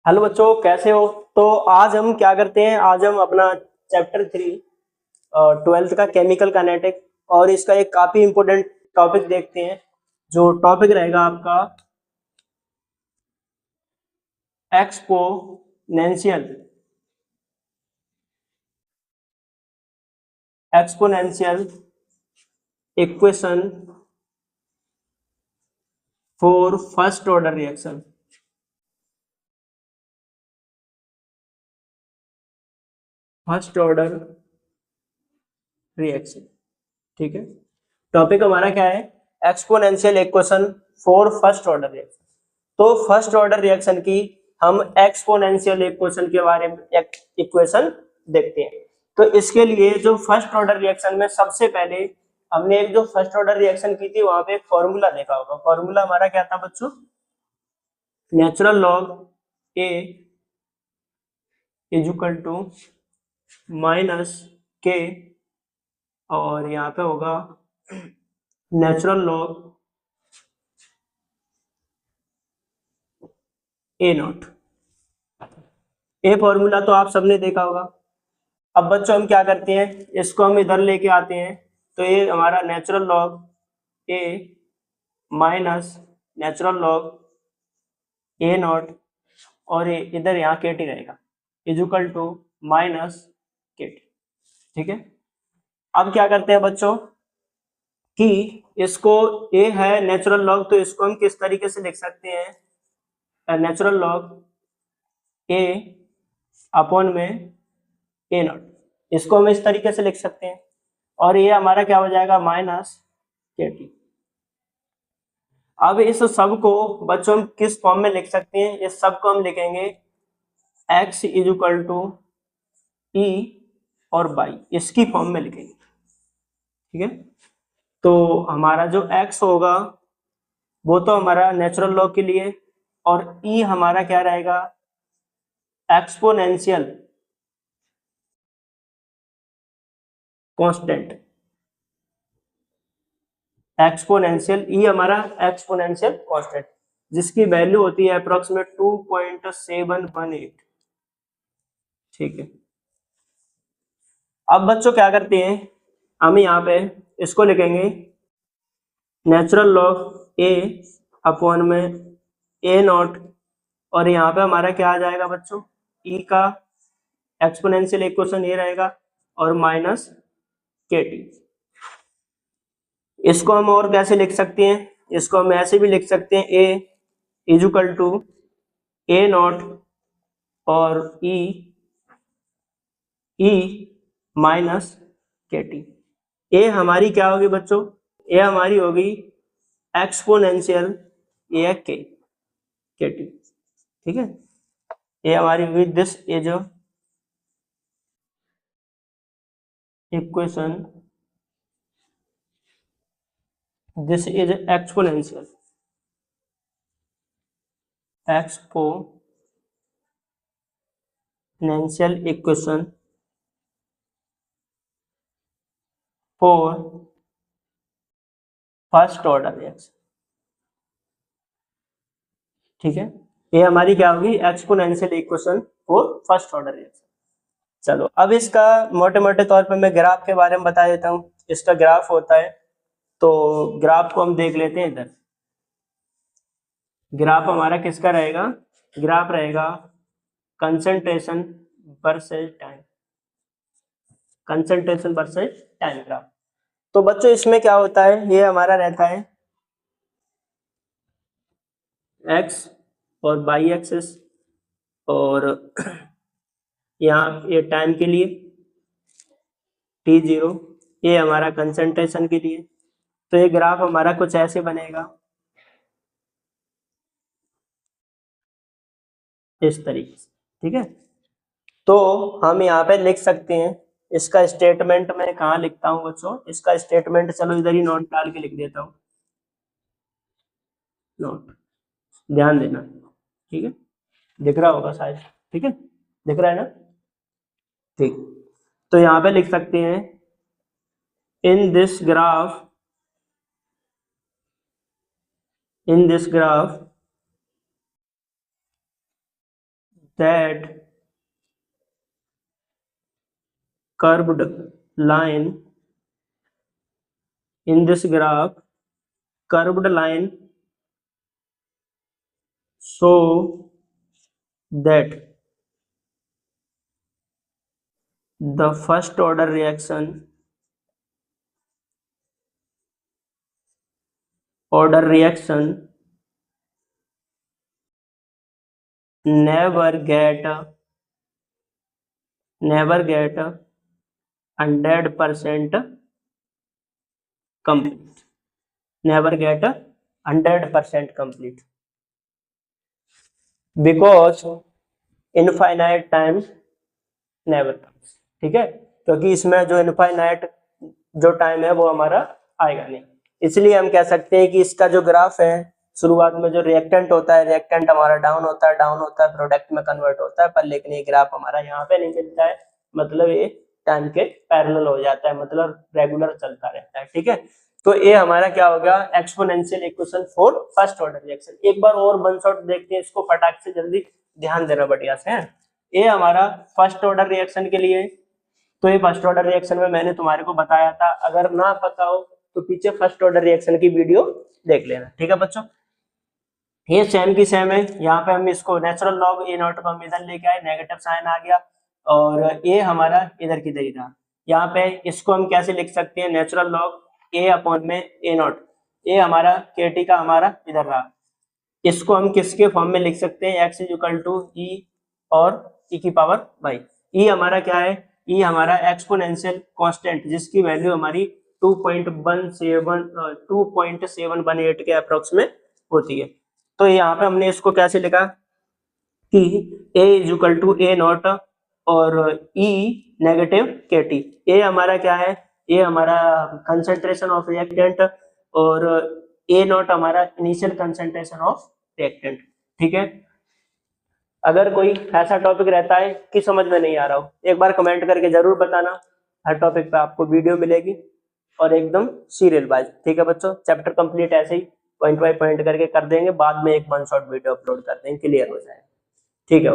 Hello बच्चों, कैसे हो? तो आज हम क्या करते हैं, आज हम अपना चैप्टर 3 ट्वेल्थ का केमिकल काइनेटिक और इसका एक काफी इंपॉर्टेंट टॉपिक देखते हैं। जो टॉपिक रहेगा आपका exponential exponential equation for first order reaction. First order reaction, ठीक है। टॉपिक हमारा क्या है? Exponential equation for first order reaction. तो फर्स्ट ऑर्डर रिएक्शन की हम एक्सपोनेंशियल इक्वेशन के बारे में इक्वेशन देखते हैं। तो इसके लिए जो फर्स्ट ऑर्डर रिएक्शन में सबसे पहले हमने एक जो फर्स्ट ऑर्डर रिएक्शन की थी वहां पे एक फॉर्मूला देखा होगा। फॉर्मूला हमारा क्या था बच्चों? Natural log A is equal to minus K, और यहाँ पे होगा natural log A naught. A formula तो आप सबने देखा होगा। अब बच्चों हम क्या करते हैं, इसको हम इधर लेके आते हैं। तो ये हमारा natural log A minus natural log A naught, और ये इधर यहाँ के टी रहेगा इजुकल टू माइनस के टी, ठीक है। अब क्या करते हैं बच्चों कि इसको ए है नेचुरल लॉग, तो इसको हम किस तरीके से लिख सकते हैं? नेचुरल लॉग ए अपॉन में ए नॉट, इसको हम इस तरीके से लिख सकते हैं। और ये हमारा क्या हो जाएगा? माइनस के टी। अब इस सब को बच्चों हम किस फॉर्म में लिख सकते हैं? इस सब को हम लिखेंगे x इज इक्वल टू ई और बाई, इसकी फॉर्म में लिखेंगे, ठीक है। तो हमारा जो x होगा वो तो हमारा नेचुरल लॉग के लिए, और e हमारा क्या रहेगा? Exponential constant. एक्सपोनेंशियल ई हमारा एक्सपोनेंशियल कांस्टेंट, जिसकी वैल्यू होती है अप्रोक्सीमेट 2.718, ठीक है। अब बच्चों क्या करते हैं, हम यहाँ पे इसको लिखेंगे नेचुरल लॉग ए अपॉन में ए नॉट, और यहाँ पे हमारा क्या आ जाएगा बच्चों? ई का एक्सपोनेंशियल इक्वेशन ये रहेगा और माइनस के टी। इसको हम और कैसे लिख सकते हैं? इसको हम ऐसे भी लिख सकते हैं ए इजुकल टू ए नॉट और ई माइनस के टी। ए हमारी क्या होगी बच्चों? ए हमारी होगी एक्सपोनेंशियल ए के टी, ठीक है। ए हमारी होगी this is equation, this is exponential equation for first order reaction, ठीक है। ये हमारी क्या होगी? Exponential equation for first order reaction. चलो अब इसका मोटे मोटे तौर पे मैं ग्राफ के बारे में बता देता हूँ। इसका ग्राफ होता है, तो ग्राफ को हम देख लेते हैं इधर। ग्राफ हमारा किसका रहेगा? ग्राफ रहेगा concentration versus time, concentration versus time graph. तो बच्चों इसमें क्या होता है, ये हमारा रहता है एक्स और बाई एक्सिस, और यहाँ ये टाइम के लिए t0, ये हमारा कंसंट्रेशन के लिए। तो ये ग्राफ हमारा कुछ ऐसे बनेगा, इस तरीके से, ठीक है। तो हम यहाँ पे लिख सकते हैं इसका स्टेटमेंट। मैं कहाँ लिखता हूँ बच्चों इसका स्टेटमेंट? चलो इधर ही नोट डाल के लिख देता हूँ, नोट, ध्यान देना, ठीक है। दिख रहा होगा शायद, ठीक है, दिख रहा है ना? ठीक। तो यहाँ पे लिख सकते हैं in this graph, in this graph that curved line in this graph, curved line show that the first order reaction never get 100% complete. Never get 100% complete because infinite time never comes. ठीक है, क्योंकि इसमें जो infinite जो time है वो हमारा आएगा नहीं, इसलिए हम कह सकते हैं कि इसका जो ग्राफ है शुरुआत में जो रिएक्टेंट होता है, रिएक्टेंट हमारा डाउन होता है प्रोडक्ट में कन्वर्ट होता है, पर लेकिन ये ग्राफ हमारा यहाँ पे नहीं मिलता है, मतलब ये टाइम के पैरेलल हो जाता है, मतलब रेगुलर चलता रहता है। ठीक है, तो ये हमारा क्या होगा, exponential equation for first order reaction. एक बार और वन शॉट देखते हैं इसको, फटाक से जल्दी ध्यान देना बढ़िया से है। ये हमारा फर्स्ट ऑर्डर रिएक्शन के लिए, तो ये फर्स्ट ऑर्डर रिएक्शन में मैंने तुम्हारे को बताया था, अगर ना पता हो तो पीछे फर्स्ट ऑर्डर रिएक्शन की वीडियो देख लेना। ठीक है बच्चों, ये सेम की सेम है, यहाँ पे हम इसको नेचुरल लॉग ए नॉट को हम इधर लेके आए, नेगेटिव साइन आ गया और ये हमारा इधर की इधर रहा। यहाँ पे इसको हम कैसे लिख सकते हैं, नेचुरल लॉग ए अपॉन में ए नॉट, ये हमारा के टी का हमारा इधर रहा, इसको हम किसके फॉर्म में लिख सकते हैं, एक्स इज इक्वल टू ई और ई की पावर वाई। ई हमारा क्या है, ई हमारा एक्सपोनेंशियल कांस्टेंट जिसकी वैल्यू हमारी 2.718 के अप्रोक्स में होती है। तो यहाँ पे हमने इसको कैसे लिखा कि a is equal to A naught और e negative K T. A हमारा क्या है, ये हमारा कंसंट्रेशन ऑफ रिएक्टेंट और ए नॉट हमारा इनिशियल कंसंट्रेशन ऑफ रिएक्टेंट। ठीक है, अगर कोई ऐसा टॉपिक रहता है कि समझ में नहीं आ रहा हो, एक बार कमेंट करके जरूर बताना, हर टॉपिक पे आपको वीडियो मिलेगी और एकदम सीरियल वाइज। ठीक है बच्चों, चैप्टर कंप्लीट ऐसे ही पॉइंट बाय पॉइंट करके कर देंगे, बाद में एक वन शॉट वीडियो अपलोड कर देंगे, क्लियर हो जाए। ठीक है।